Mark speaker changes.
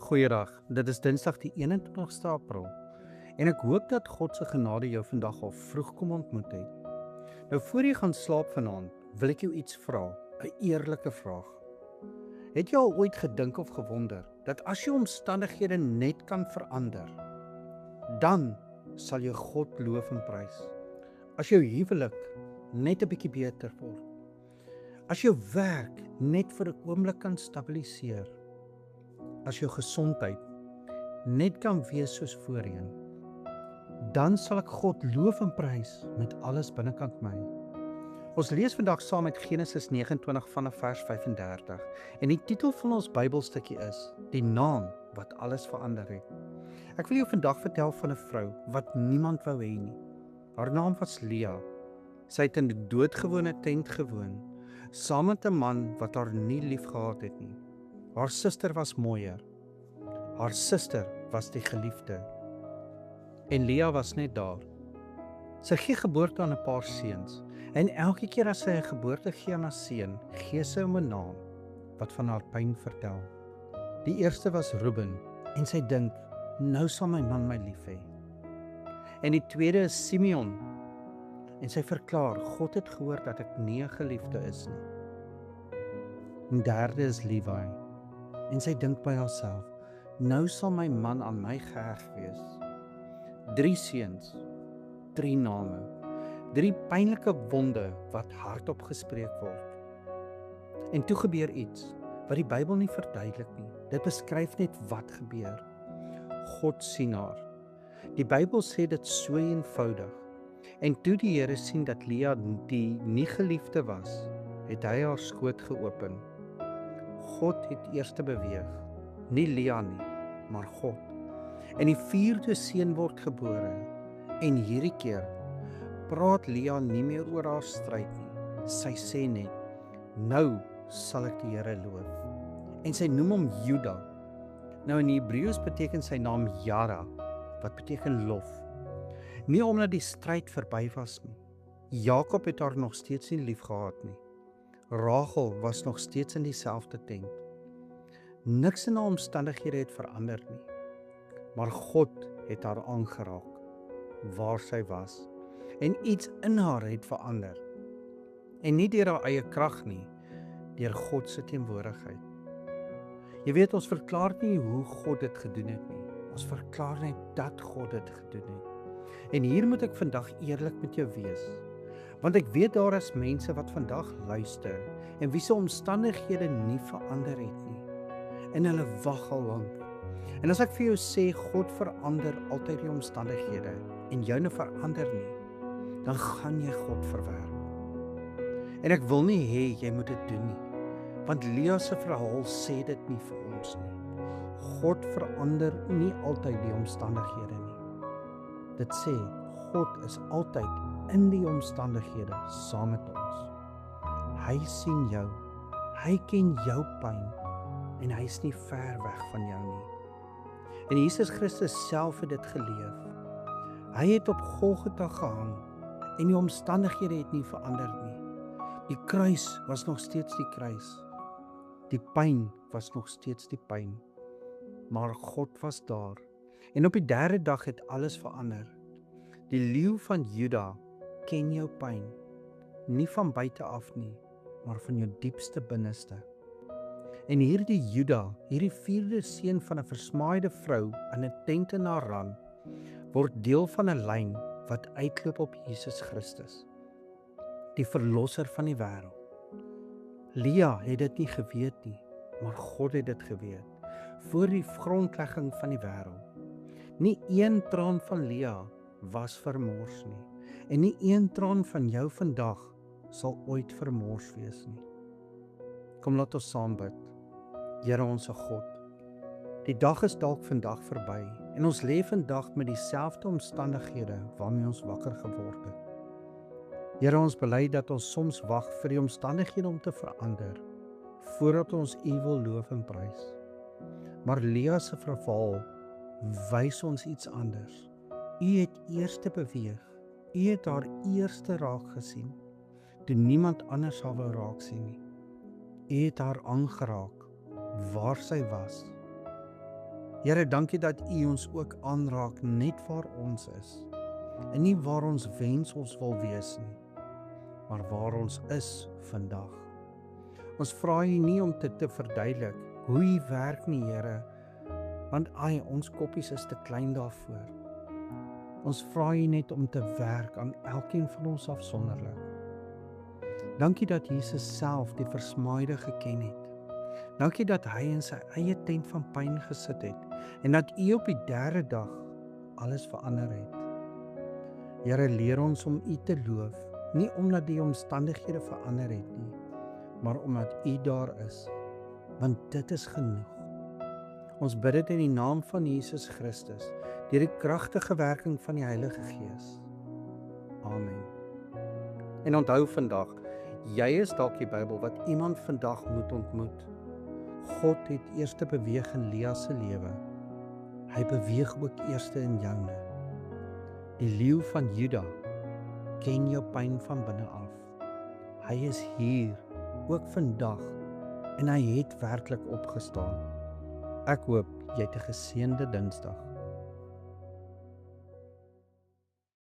Speaker 1: Goeiedag, dit is Dinsdag die 21ste April en ek hoop dat God se genade jou vandag al vroeg kom ontmoet het. Nou voor jy gaan slaap vanaand, wil ek jou iets vra, 'n eerlike vraag. Het jy al ooit gedink of gewonder dat as jou omstandighede net kan verander, dan sal jy God loof en prys? As jou huwelik net 'n bietjie beter word, as jou werk net vir 'n oomblik kan stabiliseer, as jou gesondheid net kan wees soos voorheen, dan sal ek God loof en prys met alles binnekant my. Ons lees vandag saam met Genesis 29 vanaf vers 35 en die titel van ons Bybelstukkie is Die naam wat alles verander het. Ek wil jou vandag vertel van 'n vrou wat niemand wou hê nie. Haar naam was Lea. Sy het in 'n doodgewone tent gewoon, saam met 'n man wat haar nie lief gehad het nie. Haar suster was mooier. Haar suster was die geliefde. En Lea was net daar. Sy gee geboorte aan 'n paar seuns. En elke keer as sy 'n geboorte gee aan 'n seun, gee sy hom 'n naam wat van haar pyn vertel. Die eerste was Reuben en sy dink, nou sal my man my lief hê. En die tweede is Simeon. En sy verklaar, God het gehoor dat ek nie 'n geliefde is nie. En derde is Levi. En sy dink by haarself, nou sal my man aan my geheg wees. 3 seuns, 3 name, 3 pynlike wonde wat hardop gespreek word. En toe gebeur iets wat die Bybel nie verduidelik nie. Dit beskryf net wat gebeur. God sien haar. Die Bybel sê dit so eenvoudig. En toe die Here sien dat Lea die nie geliefde was, het hy haar skoot geopen. God het eers beweeg, nie Lea nie, maar God. En die 4de seun word gebore. En hierdie keer praat Lea nie meer oor haar stryd nie. Sy sê net, nou sal ek die Here loof. En sy noem hom Juda. Nou in Hebreëus beteken sy naam Jara, wat beteken lof. Nie omdat die stryd verby was nie. Jakob het haar nog steeds nie lief gehad nie. Rachel was nog steeds in dieselfde tent. Niks in haar omstandighede het verander nie. Maar God het haar aangeraak, waar sy was. En iets in haar het verander. En nie deur haar eie krag nie, deur God se teenwoordigheid. Jy weet, ons verklaar nie hoe God dit gedoen het nie. Ons verklaar net dat God dit gedoen het. En hier moet ek vandag eerlik met jou wees. Want ek weet daar is mense wat vandag luister en wie se omstandighede nie verander het nie. En hulle wag al lank. En as ek vir jou sê God verander altyd die omstandighede en joune verander nie, dan gaan jy God verwerp. En ek wil nie hê jy moet dit doen nie, want Lea se verhaal sê dit nie vir ons nie. God verander nie altyd die omstandighede nie. Dit sê God is altyd in die omstandighede saam met ons. Hy sien jou, hy ken jou pyn en hy is nie ver weg van jou nie. En Jesus Christus self het dit geleef. Hy het op Golgotha gehang en die omstandighede het nie verander nie. Die kruis was nog steeds die kruis. Die pyn was nog steeds die pyn. Maar God was daar. En op die 3de dag het alles verander. Die leeu van Juda ken jou pyn. Nie van buite af nie, maar van jou diepste binneste. En hierdie Juda, hierdie 4de seun van 'n versmaaide vrou in 'n tent in Haran, word deel van 'n lyn wat uitloop op Jesus Christus, die verlosser van die wêreld. Lea het dit nie geweet nie, maar God het dit geweet, voor die grondlegging van die wêreld. Nie een traan van Lea was vermors nie, en nie een traan van jou vandag sal ooit vermors wees nie. Kom laat ons saam bid. Here onsse God, die dag is dalk vandag verby, en ons leef vandag met dieselfde omstandighede waarmee ons wakker geword het. Here, ons bely dat ons soms wag vir die omstandighede om te verander, voordat ons U wil loof en prys. Maar Lea se verhaal wys ons iets anders. U het eers beweeg, U het haar eerste raak gesien, toe niemand anders haar wou raak sien nie. U het haar aangeraak, waar sy was. Here, dankie dat U ons ook aanraak net waar ons is. En nie waar ons wens ons wil wees nie, maar waar ons is vandag. Ons vra U nie om dit te verduidelik hoe U werk nie, Here, want ons koppies is te klein daarvoor. Ons vra U net om te werk aan elkeen van ons afsonderlik. Dankie dat Jesus self die versmaaide geken het. Dankie dat hy in sy eie tent van pyn gesit het en dat U op die 3de dag alles verander het. Here, leer ons om U te loof, nie omdat die omstandighede verander het nie, maar omdat U daar is, want dit is genoeg. Ons bid dit in die naam van Jesus Christus, deur die kragtige werking van die Heilige Gees. Amen. En onthou vandag, jy is dalk die Bybel wat iemand vandag moet ontmoet. God het eers beweeg in Lea se lewe. Hy beweeg ook eers in joune. Die leeu van Juda ken jou pyn van binne af. Hy is hier, ook vandag, en hy het werklik opgestaan. Ek hoop jy het 'n geseënde Dinsdag.